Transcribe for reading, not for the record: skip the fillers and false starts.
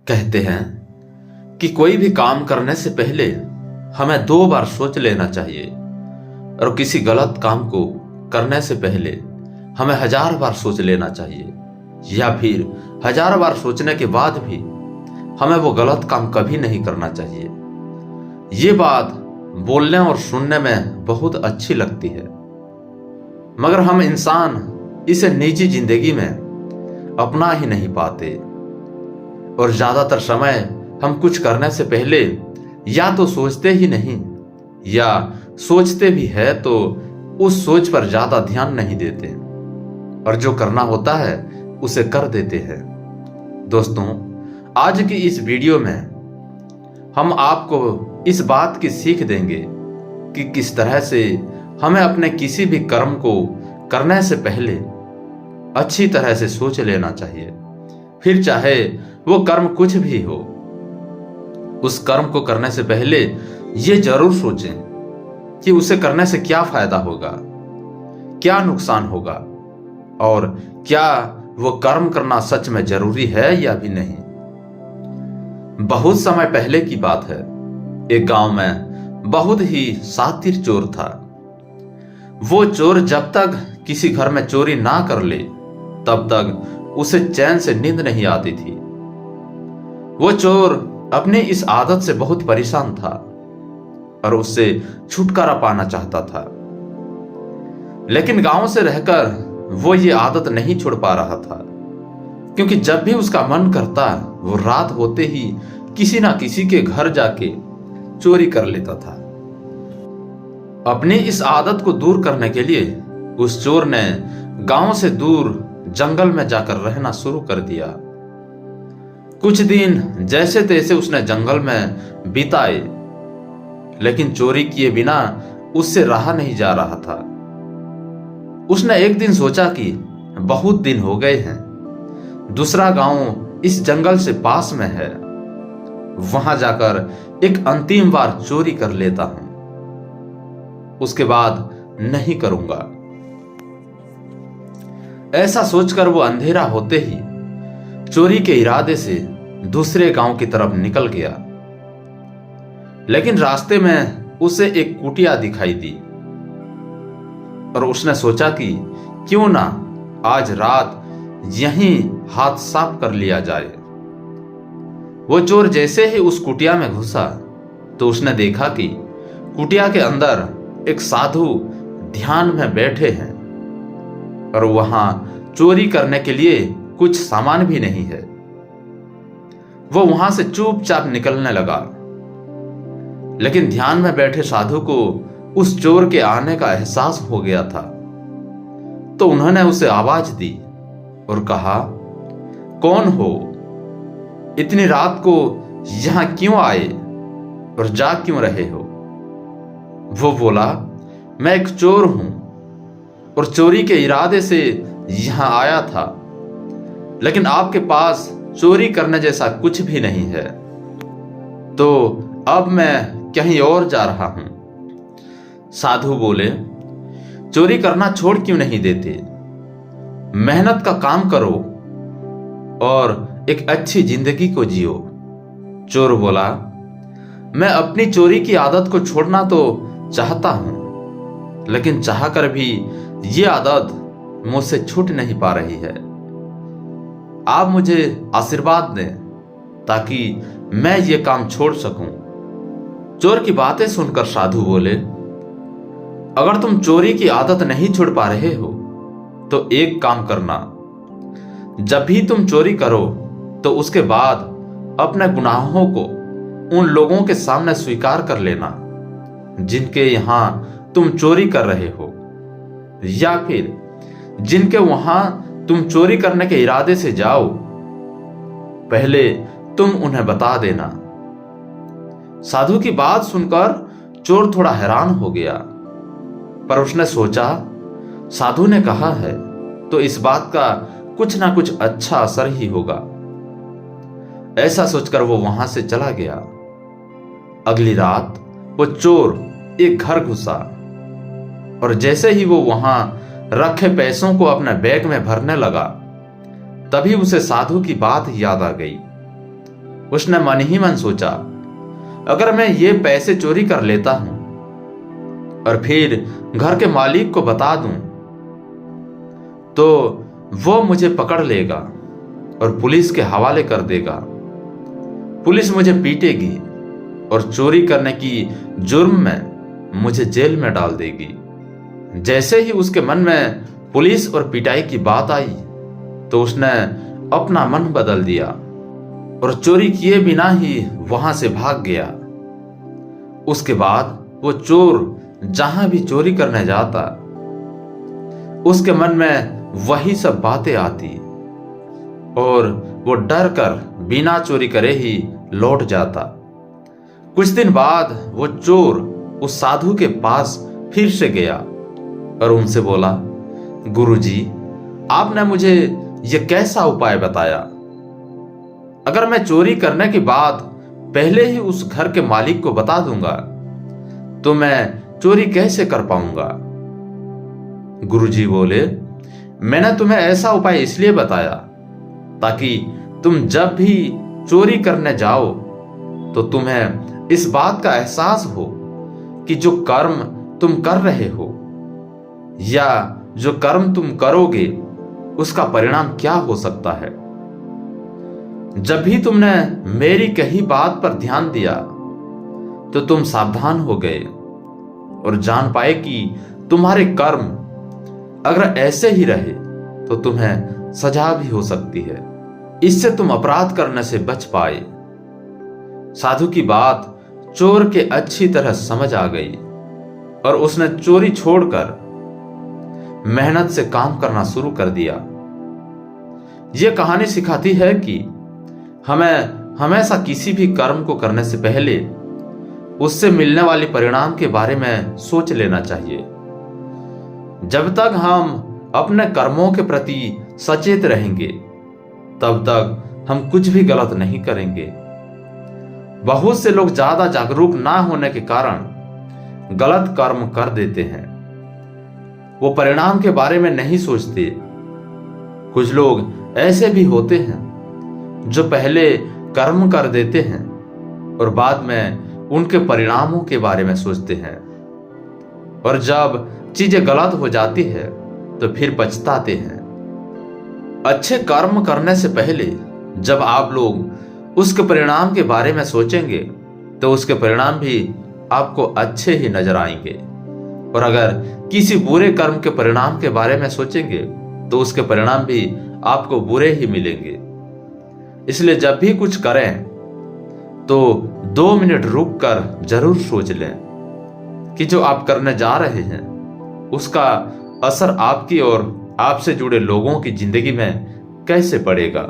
कहते हैं कि कोई भी काम करने से पहले हमें 2 बार सोच लेना चाहिए और किसी गलत काम को करने से पहले हमें 1000 बार सोच लेना चाहिए, या फिर 1000 बार सोचने के बाद भी हमें वो गलत काम कभी नहीं करना चाहिए। ये बात बोलने और सुनने में बहुत अच्छी लगती है, मगर हम इंसान इसे निजी जिंदगी में अपना ही नहीं पाते और ज्यादातर समय हम कुछ करने से पहले या तो सोचते ही नहीं, या सोचते भी है तो उस सोच पर ज्यादा ध्यान नहीं देते और जो करना होता है उसे कर देते हैं। दोस्तों, आज की इस वीडियो में हम आपको इस बात की सीख देंगे कि किस तरह से हमें अपने किसी भी कर्म को करने से पहले अच्छी तरह से सोच लेना चाहिए, फिर चाहे वो कर्म कुछ भी हो। उस कर्म को करने से पहले ये जरूर सोचें कि उसे करने से क्या फायदा होगा, क्या नुकसान होगा और क्या वो कर्म करना सच में जरूरी है या भी नहीं। बहुत समय पहले की बात है, एक गांव में बहुत ही शातिर चोर था। वो चोर जब तक किसी घर में चोरी ना कर ले तब तक उसे चैन से नींद नहीं आती थी। वो चोर अपनी इस आदत से बहुत परेशान था और उससे छुटकारा पाना चाहता था, लेकिन गांव से रहकर वो ये आदत नहीं छोड़ पा रहा था, क्योंकि जब भी उसका मन करता वो रात होते ही किसी ना किसी के घर जाके चोरी कर लेता था। अपनी इस आदत को दूर करने के लिए उस चोर ने गांव से दूर जंगल में जाकर रहना शुरू कर दिया। कुछ दिन जैसे तैसे उसने जंगल में बिताए, लेकिन चोरी किए बिना उससे रहा नहीं जा रहा था। उसने एक दिन सोचा कि बहुत दिन हो गए हैं, दूसरा गांव इस जंगल से पास में है, वहां जाकर एक अंतिम बार चोरी कर लेता हूं, उसके बाद नहीं करूंगा। ऐसा सोचकर वो अंधेरा होते ही चोरी के इरादे से दूसरे गांव की तरफ निकल गया, लेकिन रास्ते में उसे एक कुटिया दिखाई दी और उसने सोचा कि क्यों ना आज रात यहीं हाथ साफ कर लिया जाए। वो चोर जैसे ही उस कुटिया में घुसा तो उसने देखा कि कुटिया के अंदर एक साधु ध्यान में बैठे हैं और वहां चोरी करने के लिए कुछ सामान भी नहीं है। वो वहां से चुपचाप निकलने लगा, लेकिन ध्यान में बैठे साधु को उस चोर के आने का एहसास हो गया था, तो उन्होंने उसे आवाज दी और कहा, कौन हो? इतनी रात को यहां क्यों आए और जाग क्यों रहे हो? वो बोला, मैं एक चोर हूं और चोरी के इरादे से यहां आया था, लेकिन आपके पास चोरी करने जैसा कुछ भी नहीं है, तो अब मैं कहीं और जा रहा हूं। साधु बोले, चोरी करना छोड़ क्यों नहीं देते? मेहनत का काम करो और एक अच्छी जिंदगी को जियो। चोर बोला, मैं अपनी चोरी की आदत को छोड़ना तो चाहता हूं, लेकिन चाहकर भी ये आदत मुझसे छूट नहीं पा रही है। आप मुझे आशीर्वाद दें ताकि मैं ये काम छोड़ सकूं। चोर की बातें सुनकर साधु बोले, अगर तुम चोरी की आदत नहीं छोड़ पा रहे हो तो एक काम करना, जब भी तुम चोरी करो तो उसके बाद अपने गुनाहों को उन लोगों के सामने स्वीकार कर लेना जिनके यहां तुम चोरी कर रहे हो, या फिर जिनके वहां तुम चोरी करने के इरादे से जाओ, पहले तुम उन्हें बता देना। साधु की बात सुनकर चोर थोड़ा हैरान हो गया, पर उसने सोचा साधु ने कहा है तो इस बात का कुछ ना कुछ अच्छा असर ही होगा। ऐसा सोचकर वो वहां से चला गया। अगली रात वो चोर एक घर घुसा और जैसे ही वो वहां रखे पैसों को अपने बैग में भरने लगा, तभी उसे साधु की बात याद आ गई। उसने मन ही मन सोचा, अगर मैं ये पैसे चोरी कर लेता हूं और फिर घर के मालिक को बता दूं तो वो मुझे पकड़ लेगा और पुलिस के हवाले कर देगा। पुलिस मुझे पीटेगी और चोरी करने की जुर्म में मुझे जेल में डाल देगी। जैसे ही उसके मन में पुलिस और पिटाई की बात आई तो उसने अपना मन बदल दिया और चोरी किए बिना ही वहां से भाग गया। उसके बाद वो चोर जहां भी चोरी करने जाता उसके मन में वही सब बातें आती और वो डर कर बिना चोरी करे ही लौट जाता। कुछ दिन बाद वो चोर उस साधु के पास फिर से गया और उनसे बोला, गुरुजी, आपने मुझे यह कैसा उपाय बताया? अगर मैं चोरी करने के बाद पहले ही उस घर के मालिक को बता दूंगा तो मैं चोरी कैसे कर पाऊंगा? गुरुजी बोले, मैंने तुम्हें ऐसा उपाय इसलिए बताया ताकि तुम जब भी चोरी करने जाओ तो तुम्हें इस बात का एहसास हो कि जो कर्म तुम कर रहे हो या जो कर्म तुम करोगे उसका परिणाम क्या हो सकता है। जब भी तुमने मेरी कही बात पर ध्यान दिया तो तुम सावधान हो गए और जान पाए कि तुम्हारे कर्म अगर ऐसे ही रहे तो तुम्हें सजा भी हो सकती है। इससे तुम अपराध करने से बच पाए। साधु की बात चोर के अच्छी तरह समझ आ गई और उसने चोरी छोड़कर मेहनत से काम करना शुरू कर दिया। यह कहानी सिखाती है कि हमें हमेशा किसी भी कर्म को करने से पहले उससे मिलने वाले परिणाम के बारे में सोच लेना चाहिए। जब तक हम अपने कर्मों के प्रति सचेत रहेंगे तब तक हम कुछ भी गलत नहीं करेंगे। बहुत से लोग ज्यादा जागरूक ना होने के कारण गलत कर्म कर देते हैं। वो परिणाम के बारे में नहीं सोचते। कुछ लोग ऐसे भी होते हैं जो पहले कर्म कर देते हैं और बाद में उनके परिणामों के बारे में सोचते हैं और जब चीजें गलत हो जाती है तो फिर पछताते हैं। अच्छे कर्म करने से पहले जब आप लोग उसके परिणाम के बारे में सोचेंगे तो उसके परिणाम भी आपको अच्छे ही नजर आएंगे और अगर किसी बुरे कर्म के परिणाम के बारे में सोचेंगे तो उसके परिणाम भी आपको बुरे ही मिलेंगे। इसलिए जब भी कुछ करें तो 2 मिनट रुक कर जरूर सोच लें कि जो आप करने जा रहे हैं उसका असर आपकी और आपसे जुड़े लोगों की जिंदगी में कैसे पड़ेगा।